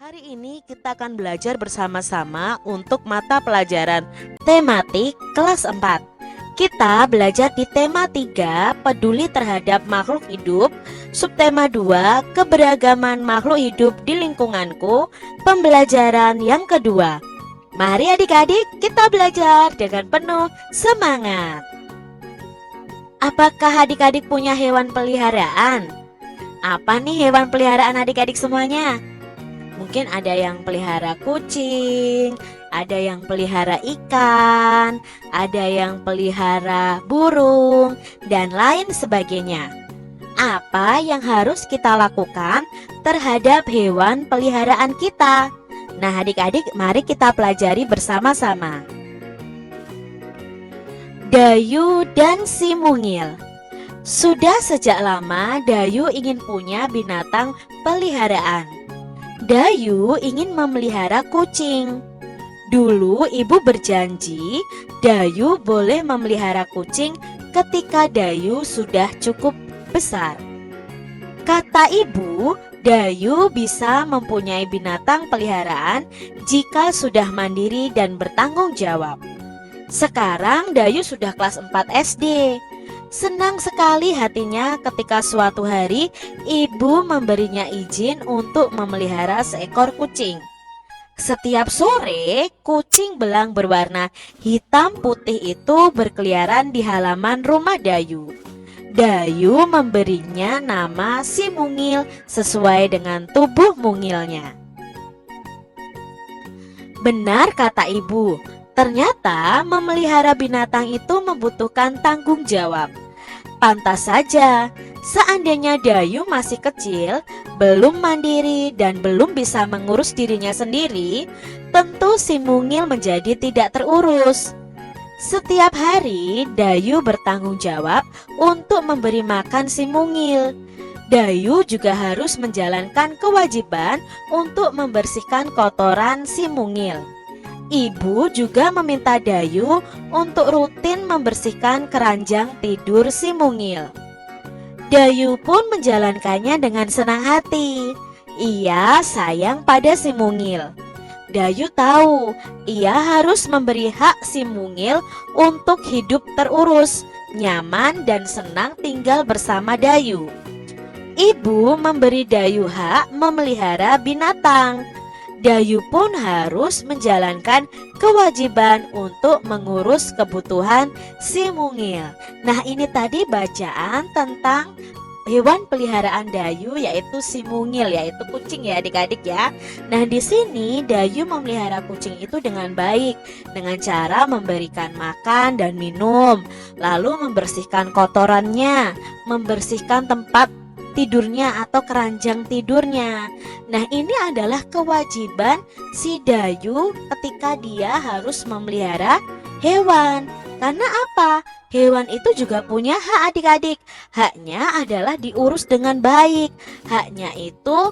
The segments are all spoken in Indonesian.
Hari ini kita akan belajar bersama-sama untuk mata pelajaran tematik kelas 4. Kita belajar di tema 3, peduli terhadap makhluk hidup, subtema 2, keberagaman makhluk hidup di lingkunganku, pembelajaran yang kedua. Mari adik-adik kita belajar dengan penuh semangat. Apakah adik-adik punya hewan peliharaan? Apa nih hewan peliharaan adik-adik semuanya? Mungkin ada yang pelihara kucing, ada yang pelihara ikan, ada yang pelihara burung, dan lain sebagainya. Apa yang harus kita lakukan terhadap hewan peliharaan kita? Nah, adik-adik, mari kita pelajari bersama-sama. Dayu dan si mungil. Sudah sejak lama Dayu ingin punya binatang peliharaan. Dayu ingin memelihara kucing. Dulu ibu berjanji Dayu boleh memelihara kucing ketika Dayu sudah cukup besar. Kata ibu, Dayu bisa mempunyai binatang peliharaan jika sudah mandiri dan bertanggung jawab. Sekarang Dayu sudah kelas 4 SD. Senang sekali hatinya ketika suatu hari ibu memberinya izin untuk memelihara seekor kucing. Setiap sore, kucing belang berwarna hitam putih itu berkeliaran di halaman rumah Dayu. Dayu memberinya nama si mungil sesuai dengan tubuh mungilnya. Benar kata ibu, ternyata memelihara binatang itu membutuhkan tanggung jawab. Pantas saja, seandainya Dayu masih kecil, belum mandiri dan belum bisa mengurus dirinya sendiri, tentu si mungil menjadi tidak terurus. Setiap hari Dayu bertanggung jawab untuk memberi makan si mungil. Dayu juga harus menjalankan kewajiban untuk membersihkan kotoran si mungil. Ibu juga meminta Dayu untuk rutin membersihkan keranjang tidur si mungil. Dayu pun menjalankannya dengan senang hati. Ia sayang pada si mungil. Dayu tahu ia harus memberi hak si mungil untuk hidup terurus, nyaman dan senang tinggal bersama Dayu. Ibu memberi Dayu hak memelihara binatang. Dayu pun harus menjalankan kewajiban untuk mengurus kebutuhan si mungil. Nah, ini tadi bacaan tentang hewan peliharaan Dayu, yaitu si mungil, yaitu kucing ya adik-adik ya. Nah, di sini Dayu memelihara kucing itu dengan baik, dengan cara memberikan makan dan minum, lalu membersihkan kotorannya, membersihkan tempat tidurnya atau keranjang tidurnya. Nah, ini adalah kewajiban si Dayu ketika dia harus memelihara hewan. Karena apa? Hewan itu juga punya hak adik-adik. Haknya adalah diurus dengan baik. Haknya itu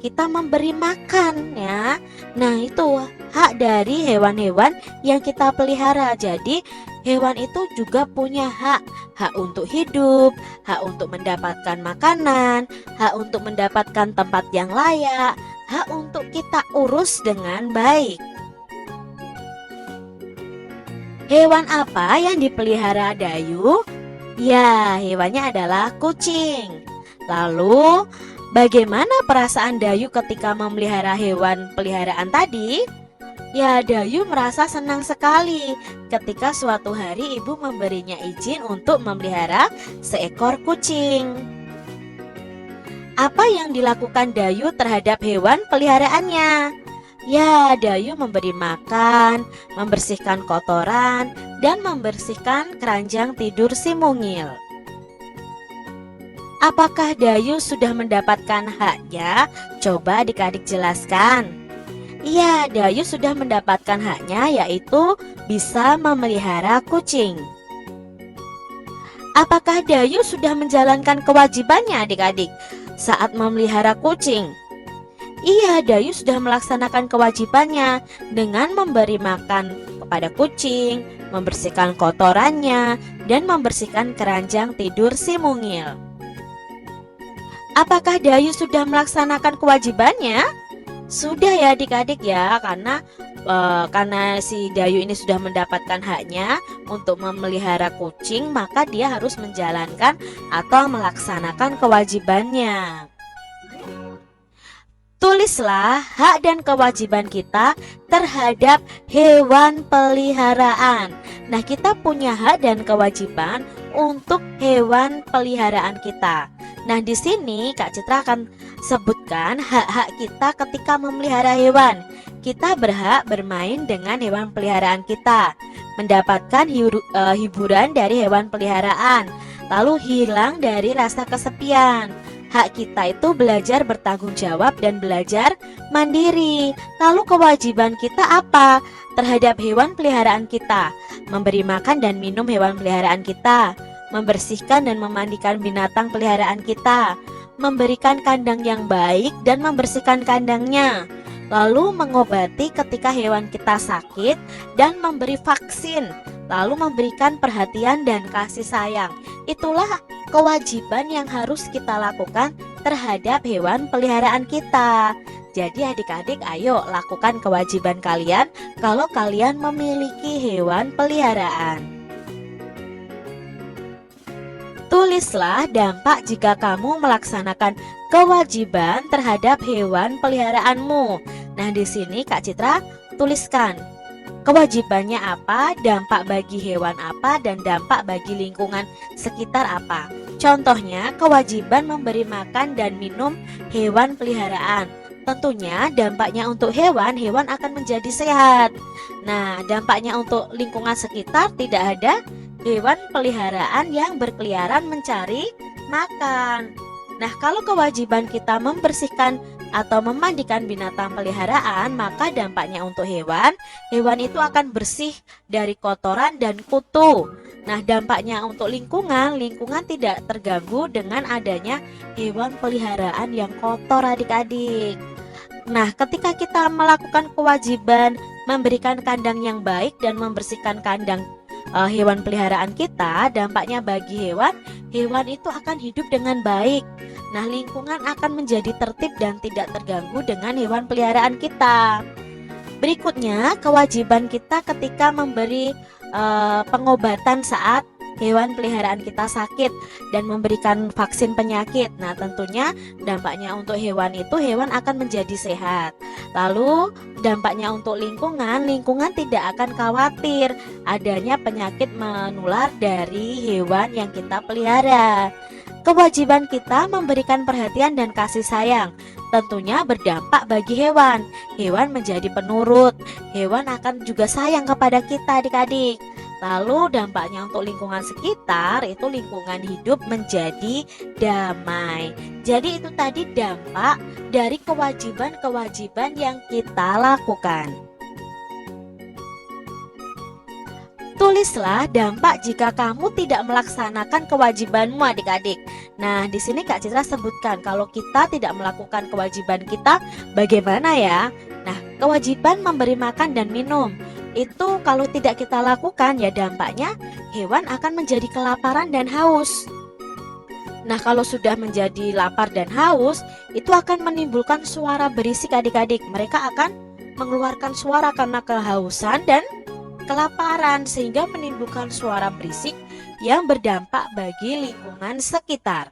kita memberi makan ya. Nah, itu hak dari hewan-hewan yang kita pelihara. Jadi hewan itu juga punya hak. Hak untuk hidup, hak untuk mendapatkan makanan, hak untuk mendapatkan tempat yang layak, hak untuk kita urus dengan baik. Hewan apa yang dipelihara Dayu? Ya, hewannya adalah kucing. Lalu, bagaimana perasaan Dayu ketika memelihara hewan peliharaan tadi? Ya, Dayu merasa senang sekali ketika suatu hari ibu memberinya izin untuk memelihara seekor kucing. Apa yang dilakukan Dayu terhadap hewan peliharaannya? Ya, Dayu memberi makan, membersihkan kotoran, dan membersihkan keranjang tidur si mungil. Apakah Dayu sudah mendapatkan haknya? Coba adik-adik jelaskan. Iya, Dayu sudah mendapatkan haknya, yaitu bisa memelihara kucing. Apakah Dayu sudah menjalankan kewajibannya adik-adik saat memelihara kucing? Iya, Dayu sudah melaksanakan kewajibannya dengan memberi makan kepada kucing, membersihkan kotorannya, dan membersihkan keranjang tidur si mungil. Apakah Dayu sudah melaksanakan kewajibannya? Sudah ya adik-adik ya, karena si Dayu ini sudah mendapatkan haknya untuk memelihara kucing, maka dia harus menjalankan atau melaksanakan kewajibannya. Tulislah hak dan kewajiban kita terhadap hewan peliharaan. Nah, kita punya hak dan kewajiban untuk hewan peliharaan kita. Nah, di sini Kak Citra akan sebutkan hak-hak kita ketika memelihara hewan. Kita berhak bermain dengan hewan peliharaan kita, mendapatkan hiburan dari hewan peliharaan, lalu hilang dari rasa kesepian. Hak kita itu belajar bertanggung jawab dan belajar mandiri. Lalu kewajiban kita apa terhadap hewan peliharaan kita? Memberi makan dan minum hewan peliharaan kita, membersihkan dan memandikan binatang peliharaan kita, memberikan kandang yang baik dan membersihkan kandangnya, lalu mengobati ketika hewan kita sakit dan memberi vaksin, lalu memberikan perhatian dan kasih sayang. Itulah kewajiban yang harus kita lakukan terhadap hewan peliharaan kita. Jadi adik-adik, ayo lakukan kewajiban kalian kalau kalian memiliki hewan peliharaan. Tulislah dampak jika kamu melaksanakan kewajiban terhadap hewan peliharaanmu. Nah, di sini Kak Citra tuliskan kewajibannya apa, dampak bagi hewan apa, dan dampak bagi lingkungan sekitar apa. Contohnya, kewajiban memberi makan dan minum hewan peliharaan. Tentunya dampaknya untuk hewan akan menjadi sehat. Nah, dampaknya untuk lingkungan sekitar, tidak ada hewan peliharaan yang berkeliaran mencari makan. Nah, kalau kewajiban kita membersihkan atau memandikan binatang peliharaan, maka dampaknya untuk hewan itu akan bersih dari kotoran dan kutu. Nah, dampaknya untuk lingkungan tidak terganggu dengan adanya hewan peliharaan yang kotor adik-adik. Nah, ketika kita melakukan kewajiban memberikan kandang yang baik dan membersihkan kandang hewan peliharaan kita, dampaknya bagi hewan itu akan hidup dengan baik. Nah, lingkungan akan menjadi tertib dan tidak terganggu dengan hewan peliharaan kita. Berikutnya, kewajiban kita ketika memberi pengobatan saat hewan peliharaan kita sakit dan memberikan vaksin penyakit. Nah, tentunya dampaknya untuk hewan akan menjadi sehat. Lalu dampaknya untuk lingkungan tidak akan khawatir adanya penyakit menular dari hewan yang kita pelihara. Kewajiban kita memberikan perhatian dan kasih sayang tentunya berdampak bagi hewan. Hewan menjadi penurut, hewan akan juga sayang kepada kita adik-adik. Lalu dampaknya untuk lingkungan sekitar, itu lingkungan hidup menjadi damai. Jadi itu tadi dampak dari kewajiban-kewajiban yang kita lakukan. Tulislah dampak jika kamu tidak melaksanakan kewajibanmu adik-adik. Nah, di sini Kak Citra sebutkan kalau kita tidak melakukan kewajiban kita bagaimana ya? Nah, kewajiban memberi makan dan minum itu kalau tidak kita lakukan ya dampaknya hewan akan menjadi kelaparan dan haus. Nah, kalau sudah menjadi lapar dan haus, itu akan menimbulkan suara berisik adik-adik. Mereka akan mengeluarkan suara karena kehausan dan kelaparan sehingga menimbulkan suara berisik yang berdampak bagi lingkungan sekitar.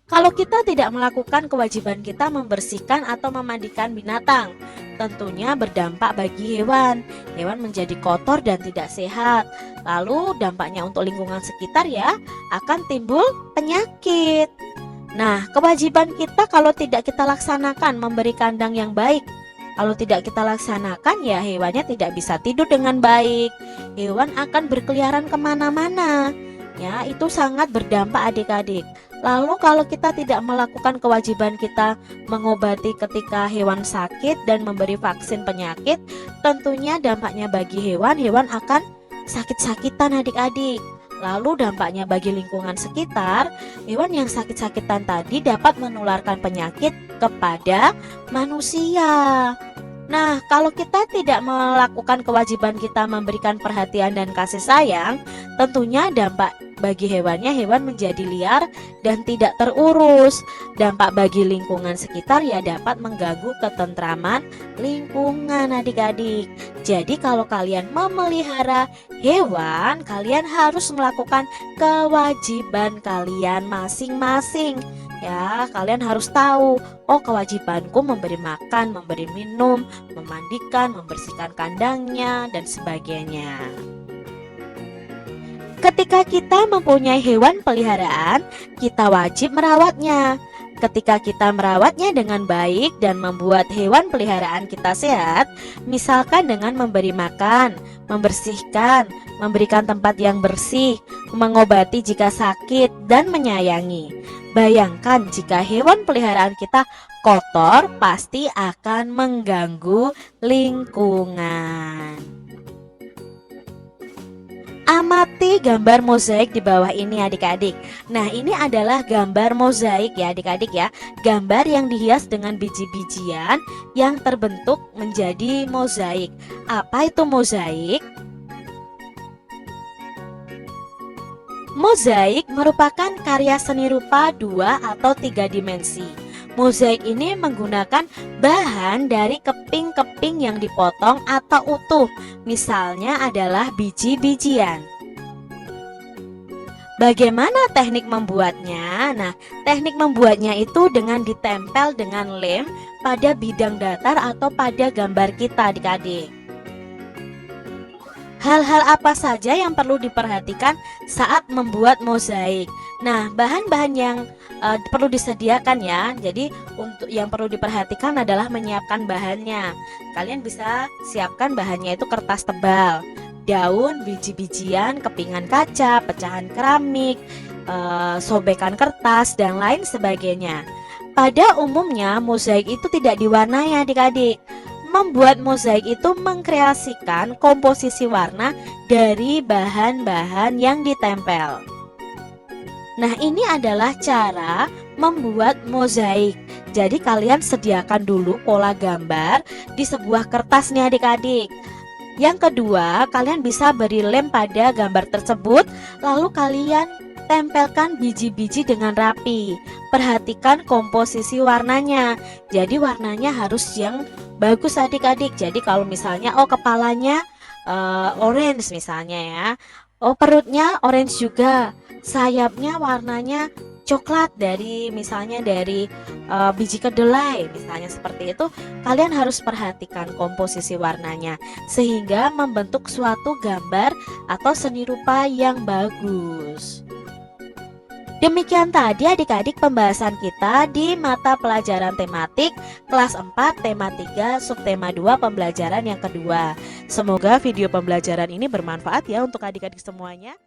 Kalau kita tidak melakukan kewajiban kita membersihkan atau memandikan binatang, tentunya berdampak bagi hewan menjadi kotor dan tidak sehat. Lalu dampaknya untuk lingkungan sekitar ya akan timbul penyakit. Nah, kewajiban kita kalau tidak kita laksanakan memberi kandang yang baik, kalau tidak kita laksanakan ya hewannya tidak bisa tidur dengan baik. Hewan akan berkeliaran kemana-mana. Ya, itu sangat berdampak adik-adik. Lalu kalau kita tidak melakukan kewajiban kita mengobati ketika hewan sakit dan memberi vaksin penyakit, tentunya dampaknya bagi hewan akan sakit-sakitan adik-adik. Lalu dampaknya bagi lingkungan sekitar, hewan yang sakit-sakitan tadi dapat menularkan penyakit kepada manusia. Nah, kalau kita tidak melakukan kewajiban kita memberikan perhatian dan kasih sayang, tentunya dampak bagi hewannya, hewan menjadi liar dan tidak terurus. Dampak bagi lingkungan sekitar ya dapat mengganggu ketentraman lingkungan adik-adik. Jadi kalau kalian memelihara hewan, kalian harus melakukan kewajiban kalian masing-masing. Ya, kalian harus tahu, oh kewajibanku memberi makan, memberi minum, memandikan, membersihkan kandangnya, dan sebagainya. Ketika kita mempunyai hewan peliharaan, kita wajib merawatnya. Ketika kita merawatnya dengan baik dan membuat hewan peliharaan kita sehat, misalkan dengan memberi makan, membersihkan, memberikan tempat yang bersih, mengobati jika sakit, dan menyayangi. Bayangkan jika hewan peliharaan kita kotor, pasti akan mengganggu lingkungan. Amati gambar mozaik di bawah ini adik-adik. Nah, ini adalah gambar mozaik ya adik-adik ya. Gambar yang dihias dengan biji-bijian yang terbentuk menjadi mozaik. Apa itu mozaik? Mozaik merupakan karya seni rupa 2 atau 3 dimensi. Mozaik ini menggunakan bahan dari keping-keping yang dipotong atau utuh, misalnya adalah biji-bijian. Bagaimana teknik membuatnya? Nah, teknik membuatnya itu dengan ditempel dengan lem pada bidang datar atau pada gambar kita adik-adik. Hal-hal apa saja yang perlu diperhatikan saat membuat mozaik? Nah, bahan-bahan yang perlu disediakan ya. Jadi untuk yang perlu diperhatikan adalah menyiapkan bahannya. Kalian bisa siapkan bahannya itu kertas tebal, daun, biji-bijian, kepingan kaca, pecahan keramik, sobekan kertas, dan lain sebagainya. Pada umumnya mozaik itu tidak diwarnai adik-adik. Membuat mozaik itu mengkreasikan komposisi warna dari bahan-bahan yang ditempel. Nah, ini adalah cara membuat mozaik. Jadi kalian sediakan dulu pola gambar di sebuah kertas nih adik-adik. Yang kedua, kalian bisa beri lem pada gambar tersebut, lalu kalian tempelkan biji-biji dengan rapi. Perhatikan komposisi warnanya. Jadi warnanya harus yang bagus adik-adik. Jadi kalau misalnya kepalanya orange misalnya ya. Oh, perutnya orange juga. Sayapnya warnanya coklat dari misalnya dari biji kedelai misalnya seperti itu. Kalian harus perhatikan komposisi warnanya sehingga membentuk suatu gambar atau seni rupa yang bagus. Demikian tadi adik-adik pembahasan kita di mata pelajaran tematik kelas 4 tema 3 subtema 2 pembelajaran yang kedua. Semoga video pembelajaran ini bermanfaat ya untuk adik-adik semuanya.